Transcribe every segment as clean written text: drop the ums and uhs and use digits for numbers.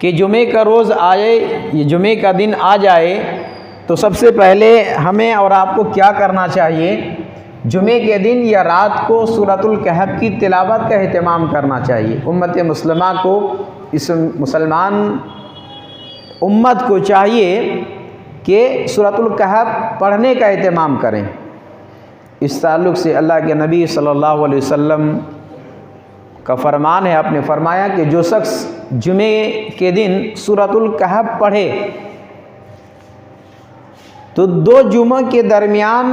कि जुमे का रोज़ आए, ये जुमे का दिन आ जाए तो सबसे पहले हमें और आपको क्या करना चाहिए? जुमे के दिन या रात को सूरतुल कहफ की तिलावत का एहतमाम करना चाहिए। उम्मत मुस्लिमा को, इस मुसलमान उम्मत को चाहिए कि सूरतुल कहफ पढ़ने का एहतमाम करें। इस ताल्लुक़ से अल्लाह के नबी सल्लल्लाहु अलैहि वसल्लम का फरमान है, आपने फरमाया कि जो शख्स जुमे के दिन सूरतुल कहफ पढ़े तो 2 जुमा के दरमियान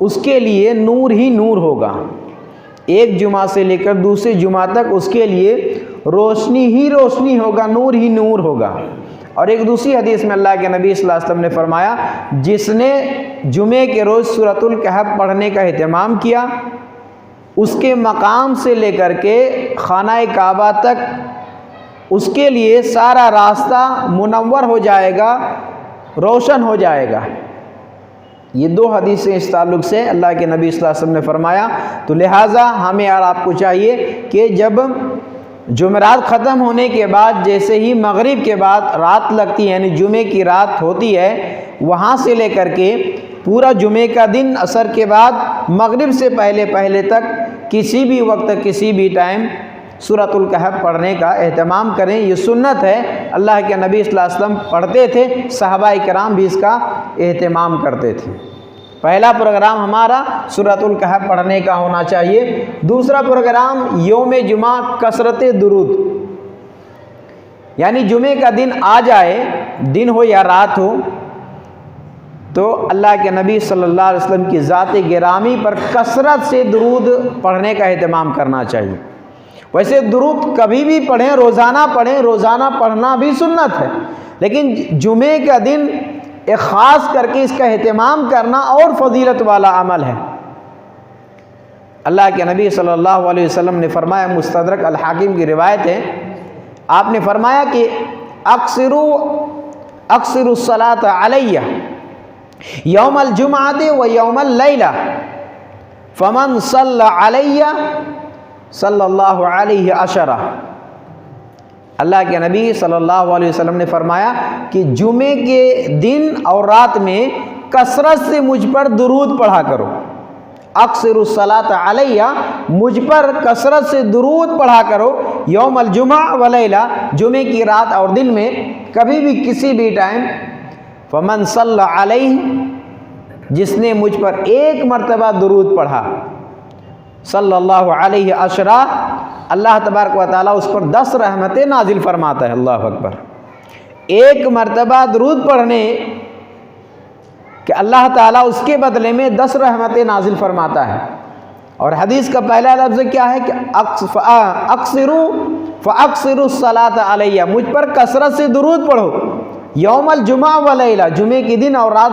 उसके लिए नूर ही नूर होगा। एक जुमा से लेकर दूसरे जुमा तक उसके लिए रोशनी ही रोशनी होगा, नूर ही नूर होगा। और एक दूसरी हदीस में अल्लाह के नबी सल्लल्लाहु अलैहि वसल्लम ने फरमाया, जिसने जुमे के रोज़ सूरतुल कहफ पढ़ने का एहतमाम किया उसके मकाम से लेकर के खाना काबा तक उसके लिए सारा रास्ता मुनव्वर हो जाएगा, रोशन हो जाएगा। ये 2 हदीसें इस ताल्लुक़ से अल्लाह के नबी सल्लल्लाहु अलैहि वसल्लम ने फरमाया। तो लिहाजा हमें और आपको चाहिए कि जब जुमेरात ख़त्म होने के बाद, जैसे ही मगरिब के बाद रात लगती है, यानी जुमे की रात होती है, वहाँ से लेकर के पूरा जुमे का दिन असर के बाद मगरिब से पहले पहले तक किसी भी वक्त किसी भी टाइम सूरतुल कहफ पढ़ने का एहतमाम करें। ये सुन्नत है, अल्लाह के नबी सल्लल्लाहु अलैहि वसल्लम पढ़ते थे, सहाबाए किराम भी इसका एहतमाम करते थे। पहला प्रोग्राम हमारा सूरतुल कहफ पढ़ने का होना चाहिए। दूसरा प्रोग्राम यौम जुमा कसरत दुरूद, यानी जुमे का दिन आ जाए, दिन हो या रात हो, तो अल्लाह के नबी सल्लल्लाहु अलैहि वसल्लम की ज़ात गिरामी पर कसरत से दुरूद पढ़ने का एहतमाम करना चाहिए। वैसे दुरूद कभी भी पढ़ें, रोज़ाना पढ़ें, रोज़ाना पढ़ना भी सुन्नत है, लेकिन जुमे का दिन एक ख़ास करके इसका एहतमाम करना और फजीलत वाला अमल है। अल्लाह के नबी सल्लल्लाहु अलैहि वसल्लम ने फरमाया, मुस्तदरक अल हाकिम की रिवायत है, आपने फरमाया कि अक्सिरु सलात अलैया यौमल जुमाते व यौमल लैला फमन सल्ला अलैया सल्लल्लाहु अलैहि अशरा। अल्लाह के नबी सल्लल्लाहु अलैहि वसल्लम ने फरमाया कि जुमे के दिन और रात में कसरत से मुझ पर दुरूद पढ़ा करो। अक्सरुस सलात अलैया, मुझ पर कसरत से दुरूद पढ़ा करो। यौमल जुमा व लैला, जुमे की रात और दिन में कभी भी किसी भी टाइम। फमन सल्ला अलैहि, जिसने मुझ पर एक मरतबा दुरूद पढ़ा, सल्लल्लाहु अलैहि अशरा, अल्लाह तबारक व तआला उस पर 10 रहमतें नाजिल फरमाता है। अल्लाह अकबर। एक मरतबा दुरूद पढ़ने कि अल्लाह ताला उसके बदले में 10 रहमतें नाजिल फरमाता है। और हदीस का पहला लफ्ज़ क्या है कि अक्सिरु सलात अलैया, मुझ पर कसरत से दुरूद पढ़ो। यौमल जुमा व लैला, जुमे के दिन और रात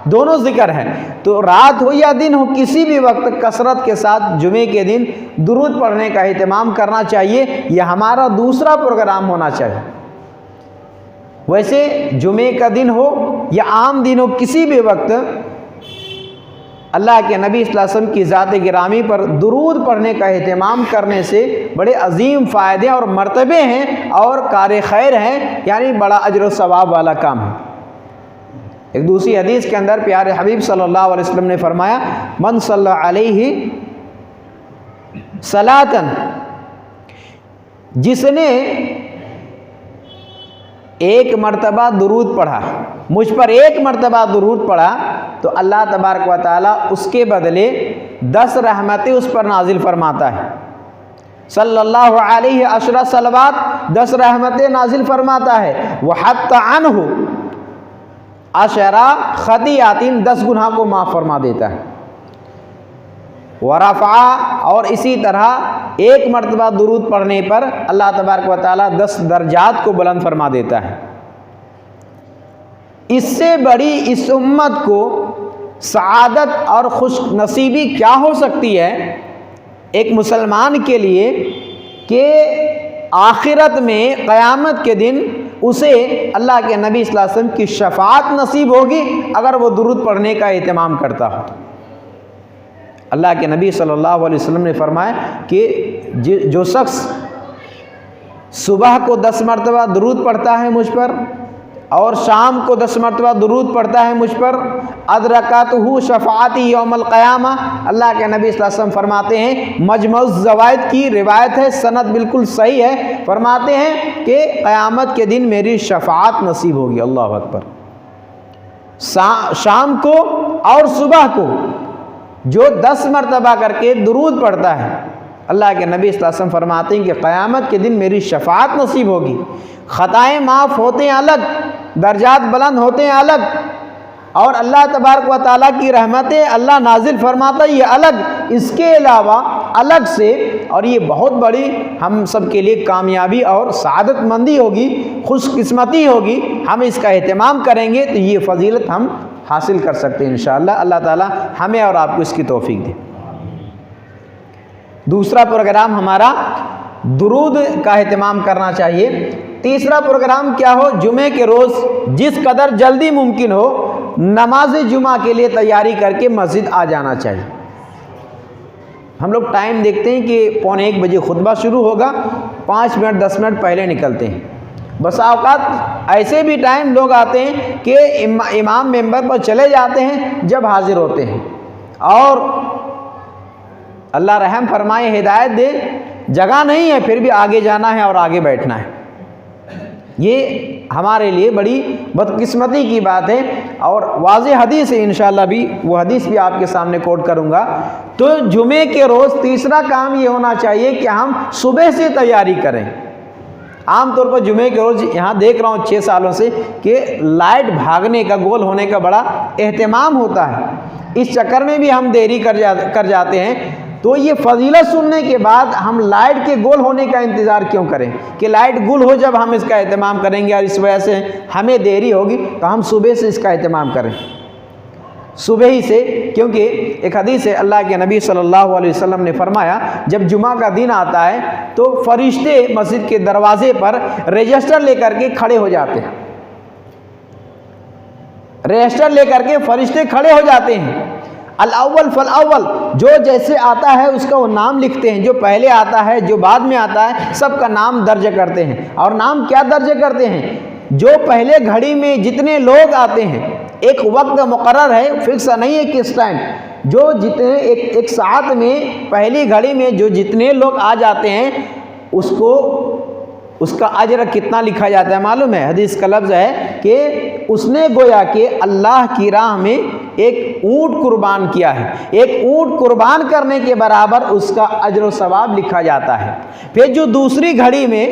दोनों जिक्र है, तो रात हो या दिन हो, किसी भी वक्त कसरत के साथ जुमे के दिन दुरूद पढ़ने का एहतमाम करना चाहिए। यह हमारा दूसरा प्रोग्राम होना चाहिए। वैसे जुमे का दिन हो या आम दिन हो, किसी भी वक्त अल्लाह के नबी सल्लल्लाहु अलैहि वसल्लम की ज़ात गिरामी पर दुरूद पढ़ने का एहतमाम करने से बड़े अजीम फ़ायदे और मर्तबे हैं और कार खैर हैं, यानी बड़ा अजर व सवाब वाला काम है। एक दूसरी हदीस के अंदर प्यारे हबीब सल्लल्लाहु अलैहि वसल्लम ने फरमाया, मन सल्ला अलैहि सलातन, जिसने एक मरतबा दुरूद पढ़ा, मुझ पर एक मरतबा दुरूद पढ़ा, तो अल्लाह तबारक व तआला उसके बदले 10 रहमतें उस पर नाजिल फरमाता है। सल्लल्लाहु अलैहि अशरा सलवात, 10 रहमतें नाजिल फरमाता है। वह हत्ता अन्हु अशरा खतियातिन, 10 गुनाह को माफ़ फरमा देता है। वरफ़ा, और इसी तरह एक मरतबा दुरूद पढ़ने पर अल्लाह तबारक व तआला 10 दर्जात को बुलंद फरमा देता है। इससे बड़ी इस उम्मत को सआदत और खुश नसीबी क्या हो सकती है एक मुसलमान के लिए कि आखिरत में क़यामत के दिन उसे अल्लाह के नबी सल्लल्लाहु अलैहि वसल्लम की शफ़ाअत नसीब होगी अगर वो दुरूद पढ़ने का एहतमाम करता हो। अल्लाह के नबी सल्लल्लाहु अलैहि वसल्लम ने फरमाया कि जो शख्स सुबह को 10 मरतबा दुरूद पढ़ता है मुझ पर और शाम को 10 मरतबा दुरूद पढ़ता है मुझ पर, अदरकातहु शफाअती यौमल क़यामा, अल्लाह के नबी सल्लल्लाहु अलैहि वसल्लम फरमाते हैं, मजमुअ ज़वाइद की रिवायत है, सनद बिल्कुल सही है, फरमाते हैं कि क़यामत के दिन मेरी शफाअत नसीब होगी। अल्लाह अकबर। शाम को और सुबह को जो 10 मरतबा करके दुरूद पढ़ता है, अल्लाह के नबी सल्लल्लाहु अलैहि वसल्लम फरमाते हैं कि क़यामत के दिन मेरी शफाअत नसीब होगी। ख़ताएँ माफ़ होते हैं अलग, दर्जात बुलंद होते हैं अलग, और अल्लाह तबारक व तआला की रहमतें अल्लाह नाजिल फरमाता है ये अलग, इसके अलावा अलग से, और ये बहुत बड़ी हम सब के लिए कामयाबी और सआदतमंदी होगी, खुशकिस्मती होगी। हम इसका एहतमाम करेंगे तो ये फ़जीलत हम हासिल कर सकते हैं इंशाअल्लाह। अल्लाह ताला हमें और आपको इसकी तौफीक दे। दूसरा प्रोग्राम हमारा दुरूद का एहतमाम करना चाहिए। तीसरा प्रोग्राम क्या हो, जुमे के रोज़ जिस कदर जल्दी मुमकिन हो नमाज जुमा के लिए तैयारी करके मस्जिद आ जाना चाहिए। हम लोग टाइम देखते हैं कि 1:45 बजे खुतबा शुरू होगा, 5 मिनट 10 मिनट पहले निकलते हैं। बस औकात ऐसे भी टाइम लोग आते हैं कि इमाम मेंबर पर चले जाते हैं जब हाजिर होते हैं, और अल्लाह रहम फरमाए, हिदायत दे, जगह नहीं है फिर भी आगे जाना है और आगे बैठना है। ये हमारे लिए बड़ी बदकिस्मती की बात है, और वाज़ेह हदीस है, इंशाअल्लाह भी वो हदीस भी आपके सामने कोट करूँगा। तो जुमे के रोज़ तीसरा काम ये होना चाहिए कि हम सुबह से तैयारी करें। आम तौर पर जुमे के रोज़ यहाँ देख रहा हूँ 6 सालों से कि लाइट भागने का, गोल होने का बड़ा एहतमाम होता है, इस चक्कर में भी हम देरी कर जाते हैं। तो ये फजीलत सुनने के बाद हम लाइट के गोल होने का इंतज़ार क्यों करें कि लाइट गुल हो जब हम इसका एहतमाम करेंगे और इस वजह से हमें देरी होगी, तो हम सुबह से इसका एहतमाम करें, सुबह ही से। क्योंकि एक हदीस है, अल्लाह के नबी सल्लल्लाहु अलैहि वसल्लम ने फरमाया, जब जुमा का दिन आता है तो फरिश्ते मस्जिद के दरवाजे पर रजिस्टर लेकर के खड़े हो जाते हैं। रजिस्टर लेकर के फरिश्ते खड़े हो जाते हैं। अल-अव्वल फल-अव्वल, जो जैसे आता है उसका वो नाम लिखते हैं, जो पहले आता है, जो बाद में आता है, सबका नाम दर्ज करते हैं। और नाम क्या दर्ज करते हैं, जो पहले घड़ी में जितने लोग आते हैं, एक वक्त मुकर्रर है, फिक्स नहीं है किस टाइम, जो जितने एक साथ में पहली घड़ी में जो जितने लोग आ जाते हैं उसको उसका अजर कितना लिखा जाता है मालूम है? हदीस का लफ्ज़ है कि उसने गोया कि अल्लाह की राह में एक ऊँट कुर्बान किया है, एक ऊँट कुर्बान करने के बराबर उसका अजर व सवाब लिखा जाता है। फिर जो दूसरी घड़ी में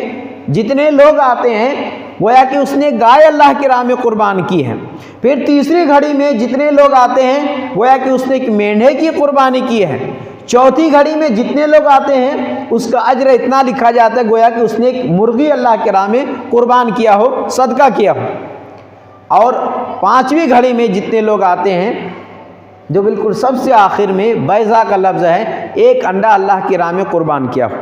जितने लोग आते हैं गोया कि उसने गाय अल्लाह की राह में कुर्बान की है। फिर तीसरी घड़ी में जितने लोग आते हैं गोया कि उसने एक मेंढे की कुर्बानी की है। चौथी घड़ी में जितने लोग आते हैं उसका अजर इतना लिखा जाता है गोया कि उसने एक मुर्गी अल्लाह के राह में कुर्बान किया हो, सदका किया हो। और पांचवी घड़ी में जितने लोग आते हैं, जो बिल्कुल सबसे आखिर में बैज़ा का लफ्ज़ है, एक अंडा अल्लाह की राह में कुर्बान किया हो,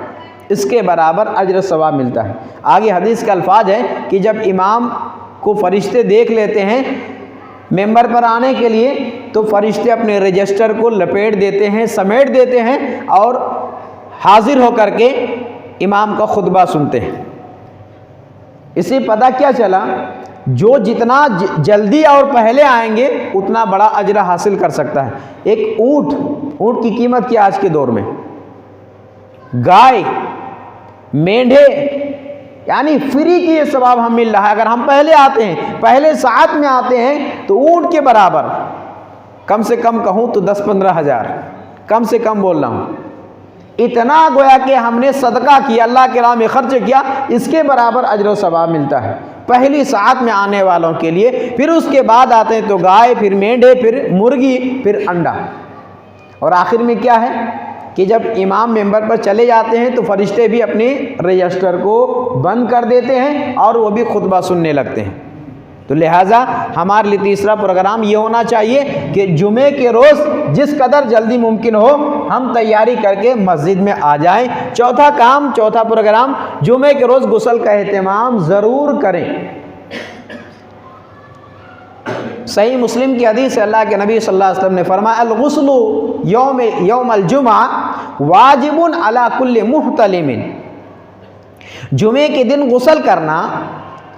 इसके बराबर अजर सवाब मिलता है। आगे हदीस का अल्फाज है कि जब इमाम को फरिश्ते देख लेते हैं मेंबर पर आने के लिए, तो फरिश्ते अपने रजिस्टर को लपेट देते हैं, समेट देते हैं और हाजिर होकर के इमाम का खुतबा सुनते हैं। इससे पता क्या चला, जो जितना जल्दी और पहले आएंगे उतना बड़ा अजर हासिल कर सकता है। एक ऊँट की कीमत क्या आज के दौर में, गाय, मेंढे, यानी फ्री की ये सवाब हम मिल रहा है। अगर हम पहले आते हैं, पहले साथ में आते हैं, तो ऊँट के बराबर कम से कम कहूँ तो 10-15 हज़ार, कम से कम बोल रहा हूँ, इतना गोया कि हमने सदका किया, अल्लाह के राह में खर्च किया, इसके बराबर अजर व सवाब मिलता है पहली साथ में आने वालों के लिए। फिर उसके बाद आते हैं तो गाय, फिर मेंढे, फिर मुर्गी, फिर अंडा। और आखिर में क्या है कि जब इमाम मेंबर पर चले जाते हैं तो फरिश्ते भी अपने रजिस्टर को बंद कर देते हैं और वो भी खुतबा सुनने लगते हैं। तो लिहाजा हमारे लिए तीसरा प्रोग्राम ये होना चाहिए कि जुमे के रोज़ जिस कदर जल्दी मुमकिन हो हम तैयारी करके मस्जिद में आ जाएं। चौथा प्रोग्राम, जुमे के रोज़ गुस्ल का एहतमाम ज़रूर करें। सही मुस्लिम की हदीस है, अल्लाह के नबी सल्लल्लाहु अलैहि वसल्लम ने फरमाया, अल-गुस्लु यौमल जुमा वाजिबुन अला कुल्li मुहतलिमिन। जुमे के दिन गुस्ल करना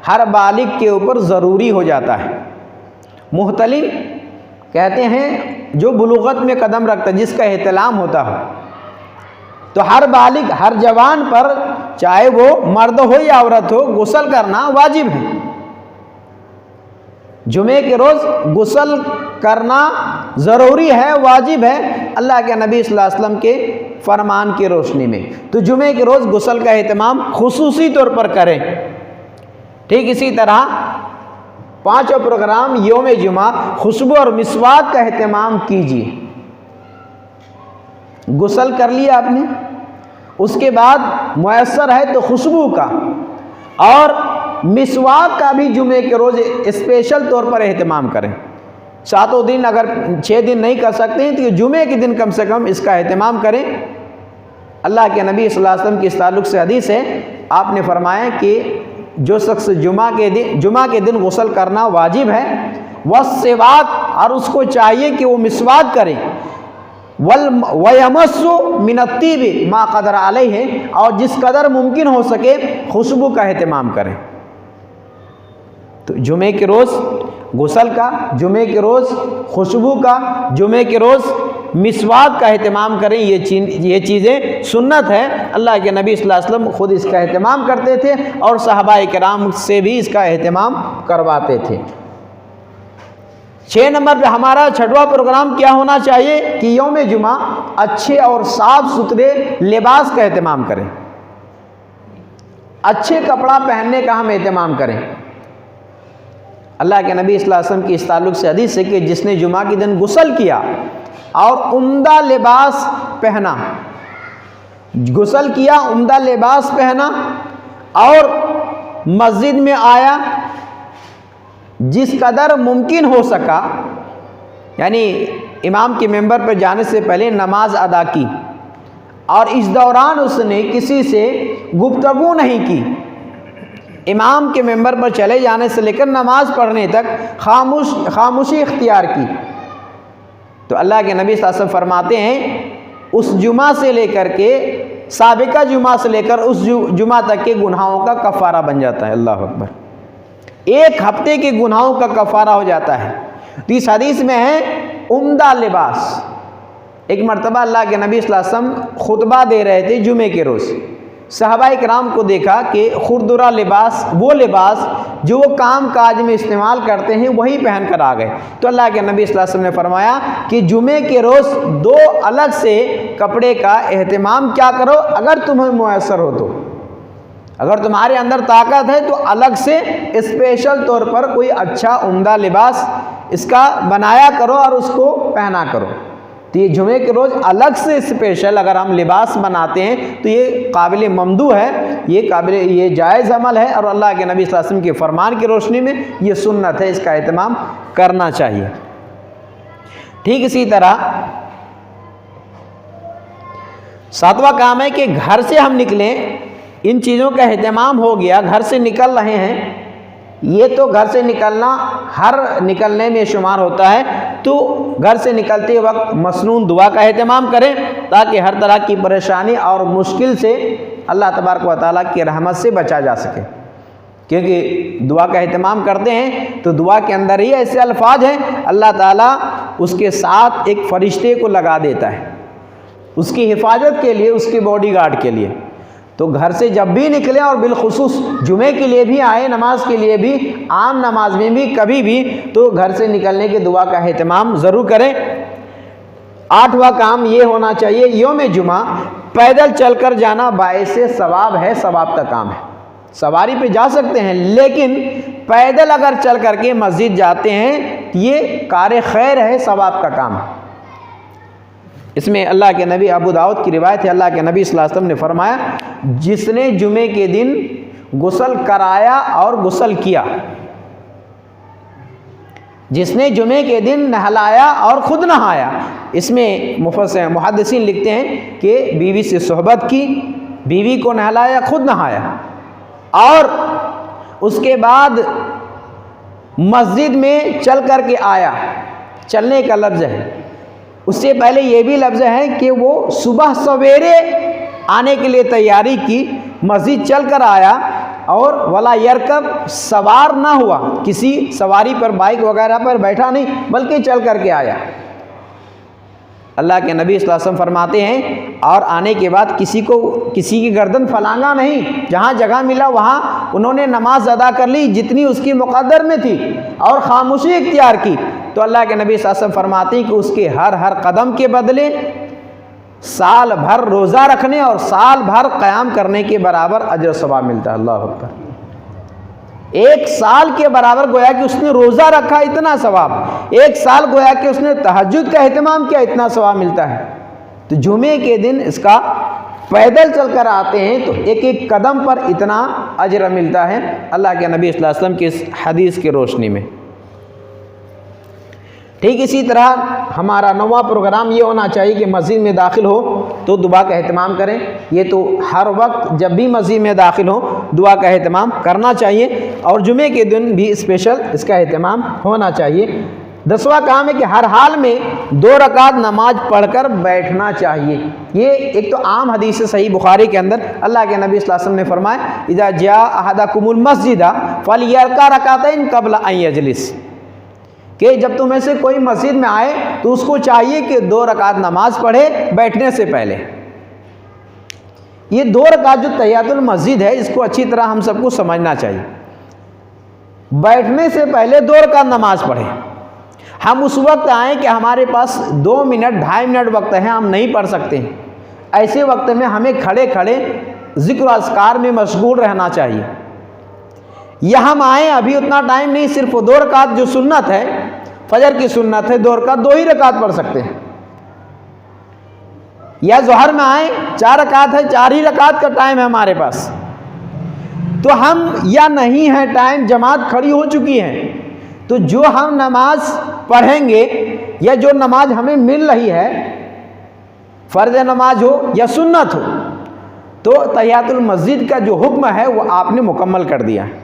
हर बालिग के ऊपर ज़रूरी हो जाता है। मुहतलिम कहते हैं जो बुलूगत में कदम रखता है, जिसका एहतलाम होता हो, तो हर बालिग, हर जवान पर, चाहे वो मर्द हो या औरत हो, गुस्ल करना वाजिब है। जुमे के रोज़ गुस्ल करना ज़रूरी है, वाजिब है, अल्लाह के नबी सल्लल्लाहु अलैहि वसल्लम के फरमान की रोशनी में। तो जुमे के रोज़ गुस्ल का एहतमाम खुसूसी तौर पर करें। ठीक इसी तरह पांचों प्रोग्राम यौम जुमा खुशबू और मिसवाक का एहतमाम कीजिए। गुस्ल कर लिया आपने, उसके बाद मुयस्सर है तो खुशबू का और मिसवाक का भी जुमे के रोज़ स्पेशल तौर पर एहतमाम करें। 7 दिन अगर 6 दिन नहीं कर सकते हैं तो जुमे के दिन कम से कम इसका एहतमाम करें। अल्लाह के नबी सल्लल्लाहु अलैहि वसल्लम की इस ताल्लुक़ से हदीस है, आपने फरमाया कि जो शख्स जुमा के दिन गुस्ल करना वाजिब है, वस्सिवाक, और उसको चाहिए कि वो मिसवाक करे, वयमस्सु मिनत्तीबि मा क़दर अलैहि, और जिस कदर मुमकिन हो सके खुशबू का एहतमाम करें। तो जुमे के रोज़ गुस्ल का, जुमे के रोज़ खुशबू का, जुमे के रोज़ मिसवाक का एहतमाम करें। ये चीज़ें सुन्नत है। अल्लाह के नबी सल्लल्लाहु अलैहि वसल्लम ख़ुद इसका एहतमाम करते थे और सहाबाए किराम से भी इसका एहतमाम करवाते थे। 6 नंबर पे हमारा 6वां प्रोग्राम क्या होना चाहिए कि यौम जुमा अच्छे और साफ़ सुथरे लिबास का एहतमाम करें। अच्छे कपड़ा पहनने का हम एहतमाम करें। अल्लाह के नबी सल्लल्लाहु अलैहि वसल्लम की इस ताल्लुक़ से हदीस है कि जिसने जुमा के दिन गुस्ल किया और उम्दा लिबास पहना, गुस्ल किया, उम्दा लिबास पहना और मस्जिद में आया, जिस कदर मुमकिन हो सका, यानी इमाम के मेंबर पर जाने से पहले नमाज अदा की और इस दौरान उसने किसी से गुफ्तगू नहीं की, इमाम के मेंबर पर चले जाने से लेकर नमाज पढ़ने तक खामोशी इख्तियार की, तो अल्लाह के नबी सल्लल्लाहु अलैहि वसल्लम फरमाते हैं उस जुमा से लेकर के साबिका जुमा से लेकर उस जुमा तक के गुनाहों का कफ़ारा बन जाता है। अल्लाह अकबर। 1 हफ्ते के गुनाहों का कफ़ारा हो जाता है। तो इस हदीस में है उम्दा लिबास। एक मरतबा अल्लाह के नबी सल्लल्लाहु अलैहि वसल्लम खुतबा दे रहे थे जुमे के रोज़, सहाबाए किराम को देखा कि खुरदुरा लिबास, वो लिबास जो वो काम काज में इस्तेमाल करते हैं, वही पहन कर आ गए। तो अल्लाह के नबी सल्लल्लाहु अलैहि वसल्लम ने फरमाया कि जुमे के रोज़ 2 अलग से कपड़े का एहतमाम क्या करो, अगर तुम्हें मुयस्सर हो तो, अगर तुम्हारे अंदर ताकत है तो अलग से स्पेशल तौर पर कोई अच्छा उम्दा लिबास इसका बनाया करो और उसको पहना करो। तो ये जुमे के रोज़ अलग से स्पेशल अगर हम लिबास बनाते हैं तो ये काबिल ममदू है, ये जायज़ अमल है और अल्लाह के नबी सल्लल्लाहु अलैहि वसल्लम के फरमान की रोशनी में ये सुन्नत है, इसका एहतमाम करना चाहिए। ठीक इसी तरह 7वां काम है कि घर से हम निकलें, इन चीज़ों का एहतमाम हो गया, घर से निकल रहे हैं, ये तो घर से निकलना हर निकलने में शुमार होता है, तो घर से निकलते वक्त मसनून दुआ का एहतमाम करें ताकि हर तरह की परेशानी और मुश्किल से अल्लाह तबारक व तआला की रहमत से बचा जा सके। क्योंकि दुआ का एहतमाम करते हैं तो दुआ के अंदर ही ऐसे अल्फाज हैं, अल्लाह ताला उसके साथ एक फ़रिश्ते को लगा देता है उसकी हिफाजत के लिए, उसके बॉडीगार्ड के लिए। तो घर से जब भी निकले और बिलखुसूस जुमे के लिए भी आए, नमाज के लिए भी, आम नमाज में भी, कभी भी, तो घर से निकलने की दुआ का एहतमाम ज़रूर करें। 8वां काम ये होना चाहिए, यौम जुमा पैदल चलकर जाना बाइसे सवाब है, सवाब का काम है। सवारी पे जा सकते हैं लेकिन पैदल अगर चल करके मस्जिद जाते हैं ये कार खैर है, सवाब का काम है। इसमें अल्लाह के नबी, अबू दाऊद की रिवायत है, अल्लाह के नबी सल्लल्लाहु अलैहि वसल्लम ने फरमाया जिसने जुमे के दिन गुस्ल कराया और गुस्ल किया, जिसने जुमे के दिन नहलाया और ख़ुद नहाया, इसमें मुहद्दिसीन लिखते हैं कि बीवी से सोहबत की, बीवी को नहलाया, ख़ुद नहाया और उसके बाद मस्जिद में चल कर के आया, चलने का लफ्ज़ है। उससे पहले ये भी लफ्ज़ है कि वो सुबह सवेरे आने के लिए तैयारी की, मस्जिद चल कर आया और वला यरकब, सवार ना हुआ, किसी सवारी पर बाइक वगैरह पर बैठा नहीं, बल्कि चल कर के आया। अल्लाह के नबी सल्लल्लाहु अलैहि वसल्लम फरमाते हैं और आने के बाद किसी की गर्दन फलांगा नहीं, जहाँ जगह मिला वहाँ उन्होंने नमाज अदा कर ली जितनी उसकी मुक़द्दर में थी और खामोशी इख्तियार की, तो अल्लाह के नबी सल्लल्लाहु अलैहि वसल्लम फरमाते हैं कि उसके हर कदम के बदले साल भर रोज़ा रखने और साल भर क़याम करने के बराबर अजर सवाब मिलता है। अल्लाह अकबर। एक साल के बराबर गोया कि उसने रोज़ा रखा, इतना सवाब। एक साल गोया कि उसने तहज्जुद का एहतमाम किया, इतना सवाब मिलता है। तो जुमे के दिन इसका पैदल चलकर आते हैं तो एक एक कदम पर इतना अजर मिलता है अल्लाह के नबी सल्लल्लाहु अलैहि वसल्लम की इस हदीस की रोशनी में। ठीक इसी तरह हमारा 9वां प्रोग्राम ये होना चाहिए कि मस्जिद में दाखिल हो तो दुआ का एहतमाम करें। ये तो हर वक्त जब भी मस्जिद में दाखिल हो दुआ का एहतमाम करना चाहिए और जुमे के दिन भी स्पेशल इसका एहतमाम होना चाहिए। 10वां काम है कि हर हाल में 2 रकात नमाज पढ़कर बैठना चाहिए। ये एक तो आम हदीस है सही बुखारी के अंदर, अल्लाह के नबी सल्लल्लाहु अलैहि वसल्लम ने फरमाया इज़ा जा अहदकुमुल मस्जिदा फलियरका रकातैन क़ब्ल अन यजलिस, कि जब तुम में से कोई मस्जिद में आए तो उसको चाहिए कि 2 रकात नमाज पढ़े बैठने से पहले। ये 2 रकात जो तहियातुल मस्जिद है इसको अच्छी तरह हम सबको समझना चाहिए। बैठने से पहले 2 रकात नमाज पढ़े। हम उस वक्त आए कि हमारे पास 2 मिनट 2.5 मिनट वक्त है, हम नहीं पढ़ सकते हैं, ऐसे वक्त में हमें खड़े खड़े जिक्र अस्कार में मशगूल रहना चाहिए। या हम आए अभी उतना टाइम नहीं, सिर्फ 2 रकात जो सुन्नत है, फजर की सुन्नत है 2 रकात, 2 ही रकात पढ़ सकते हैं। या जोहर में आए 4 रकात है, 4 ही रकात का टाइम है हमारे पास, तो हम या नहीं है टाइम, जमात खड़ी हो चुकी है, तो जो हम नमाज पढ़ेंगे या जो नमाज हमें मिल रही है, फ़र्ज़ नमाज हो या सुन्नत हो, तो तहियातुल मस्जिद का जो हुक्म है वो आपने मुकम्मल कर दिया है।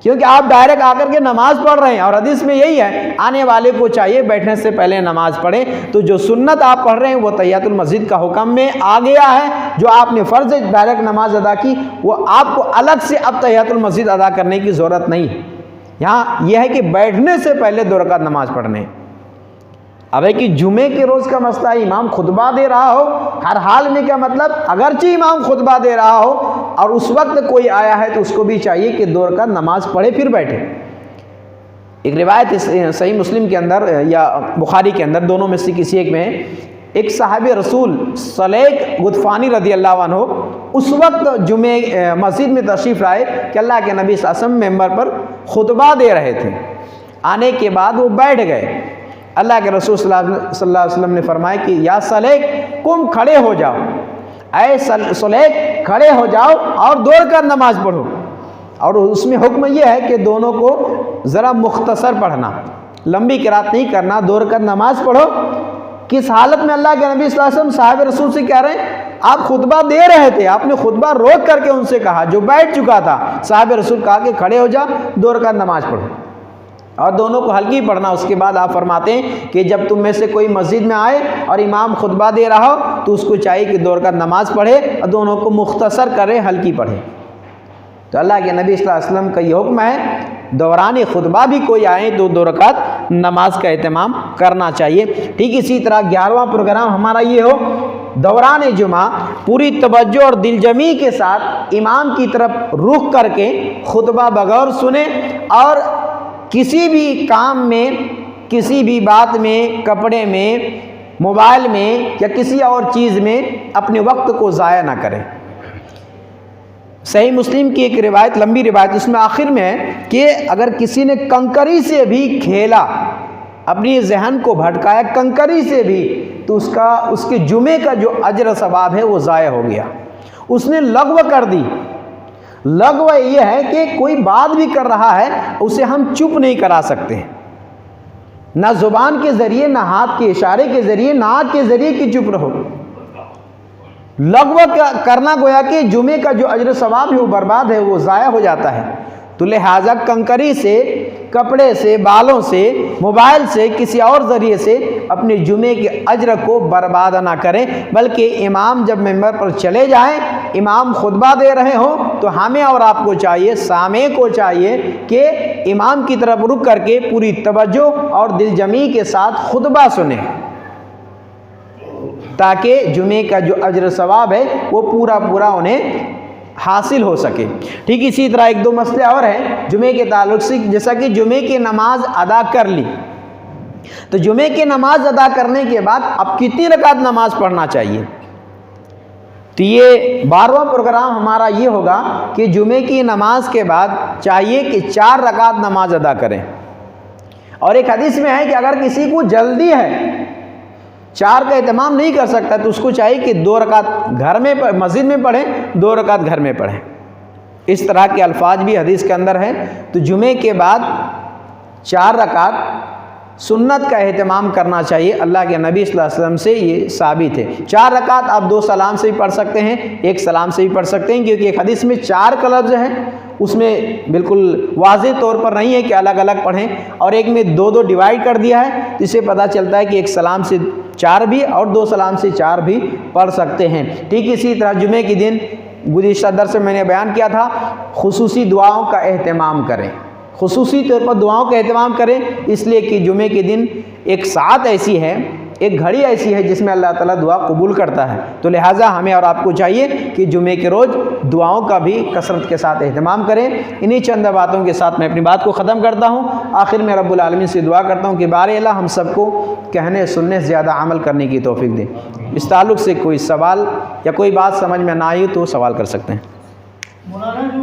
क्योंकि आप डायरेक्ट आकर के नमाज पढ़ रहे हैं और हदीस में यही है आने वाले को चाहिए बैठने से पहले नमाज पढ़ें। तो जो सुन्नत आप पढ़ रहे हैं वो तहियातुल मस्जिद का हुक्म में आ गया है। जो आपने फ़र्ज़ डायरेक्ट नमाज अदा की वो आपको अलग से अब तहियातुल मस्जिद अदा करने की ज़रूरत नहीं है। यहाँ यह है कि बैठने से पहले 2 रकात नमाज पढ़ने। अब है कि जुमे के रोज़ का मसला है, इमाम खुतबा दे रहा हो, हर हाल में क्या मतलब अगरचे इमाम खुतबा दे रहा हो और उस वक्त कोई आया है तो उसको भी चाहिए कि 2 रकात नमाज पढ़े फिर बैठे। एक रिवायत सही मुस्लिम के अंदर या बुखारी के अंदर, दोनों में से किसी एक में, एक साहिब रसूल सलेक गुदफानी रदी अल्लाह अन्हु उस वक्त जुमे मस्जिद में तशरीफ़ लाए कि अल्लाह के नबी सल्लल्लाहु अलैहि वसल्लम मेंबर पर खुतबा दे रहे थे। आने के बाद वो बैठ गए। अल्लाह के रसूल सल्लल्लाहु अलैहि वसल्लम ने फरमाया कि या सलेक तुम खड़े हो जाओ, ऐ सलेक खड़े हो जाओ और 2 रकात नमाज पढ़ो। और उसमें हुक्म यह है कि दोनों को ज़रा मुख्तसर पढ़ना, लंबी किरात नहीं करना, 2 रकात नमाज पढ़ो। किस हालत में अल्लाह के नबी सल्लल्लाहु अलैहि वसल्लम साहिब रसूल से कह रहे हैं, आप खुतबा दे रहे थे, आपने खुतबा रोक करके उनसे कहा जो बैठ चुका था, साहिब रसूल कहा कि खड़े हो जा 2 रकात नमाज पढ़ो और दोनों को हल्की पढ़ना। उसके बाद आप फरमाते हैं कि जब तुम में से कोई मस्जिद में आए और इमाम खुतबा दे रहा हो तो उसको चाहिए कि 2 रकात नमाज पढ़े और दोनों को मुख्तसर करे, हल्की पढ़े। तो अल्लाह के नबी सल्लल्लाहु अलैहि वसल्लम का ये हुक्म है, दौरान खुतबा भी कोई आए तो 2 रकात नमाज का एहतमाम करना चाहिए। ठीक इसी तरह 11वां प्रोग्राम हमारा ये हो, दौरान जुमा पूरी तवज्जो और दिलजमी के साथ इमाम की तरफ रुख करके खुतबा बगौर सुने और किसी भी काम में, किसी भी बात में, कपड़े में, मोबाइल में या किसी और चीज़ में अपने वक्त को ज़ाया ना करें। सही मुस्लिम की एक रिवायत, लंबी रिवायत, उसमें आखिर में है कि अगर किसी ने कंकरी से भी खेला, अपनी जहन को भटकाया कंकरी से भी, तो उसके जुमे का जो अजर सवाब है वो ज़ाया हो गया, उसने लग़्व कर दी। लग़्व ये है कि कोई बात भी कर रहा है उसे हम चुप नहीं करा सकते, ना ज़ुबान के ज़रिए, ना हाथ के इशारे के ज़रिए, ना आँख के ज़रिए कि चुप रहो। लग़्व करना गोया कि जुमे का जो अजर सवाब है वो बर्बाद है, वो ज़ाया हो जाता है। तो लिहाजा कंकरी से कपड़े से, बालों से, मोबाइल से, किसी और ज़रिए से अपने जुमे के अज्र को बर्बाद ना करें, बल्कि इमाम जब मिंबर पर चले जाएं, इमाम खुतबा दे रहे हो तो हमें और आपको चाहिए, सामे को चाहिए कि इमाम की तरफ रुक करके पूरी तवज्जो और दिलजमी के साथ खुतबा सुने, ताकि जुमे का जो अज्र सवाब है वो पूरा पूरा उन्हें हासिल हो सके। ठीक इसी तरह एक दो मसले और हैं जुमे के ताल्लुक से, जैसा कि जुमे की नमाज अदा कर ली, तो जुमे की नमाज अदा करने के बाद अब कितनी रकात नमाज पढ़ना चाहिए। तो ये 12वां प्रोग्राम हमारा ये होगा कि जुमे की नमाज के बाद चाहिए कि 4 रकात नमाज अदा करें। और एक हदीस में है कि अगर किसी को जल्दी है, 4 का इत्माम नहीं कर सकता, तो उसको चाहिए कि 2 रकात घर में मस्जिद में पढ़ें, 2 रकात घर में पढ़ें। इस तरह के अल्फाज भी हदीस के अंदर हैं। तो जुमे के बाद 4 रकात सुन्नत का एहतमाम करना चाहिए। अल्लाह के नबी सल्लल्लाहु अलैहि वसल्लम से ये साबित है। 4 रकात आप 2 सलाम से भी पढ़ सकते हैं, 1 सलाम से भी पढ़ सकते हैं, क्योंकि एक हदीस में 4 का लफ्ज़ है, उसमें बिल्कुल वाज़ेह तौर पर नहीं है कि अलग अलग पढ़ें, और एक में 2-2 डिवाइड कर दिया है, जिससे पता चलता है कि 1 सलाम से 4 भी और 2 सलाम से 4 भी पढ़ सकते हैं। ठीक इसी तरह जुमे के दिन गुज़िश्ता दर्स में मैंने बयान किया था, खुसूसी दुआओं का एहतमाम करें, खुसूसी तौर पर दुआओं का एहतमाम करें, इसलिए कि जुमे के दिन एक साथ ऐसी है, एक घड़ी ऐसी है जिसमें अल्लाह ताला दुआ कबूल करता है। तो लिहाजा हमें और आपको चाहिए कि जुमे के रोज़ दुआओं का भी कसरत के साथ एहतमाम करें। इन्हीं चंद बातों के साथ मैं अपनी बात को ख़त्म करता हूँ। आखिर में रब्बुल आलमीन से दुआ करता हूँ कि बारे अल्लाह हम सबको कहने सुनने से ज़्यादा अमल करने की तौफीक दे। इस ताल्लुक़ से कोई सवाल या कोई बात समझ में ना आई तो सवाल कर सकते हैं।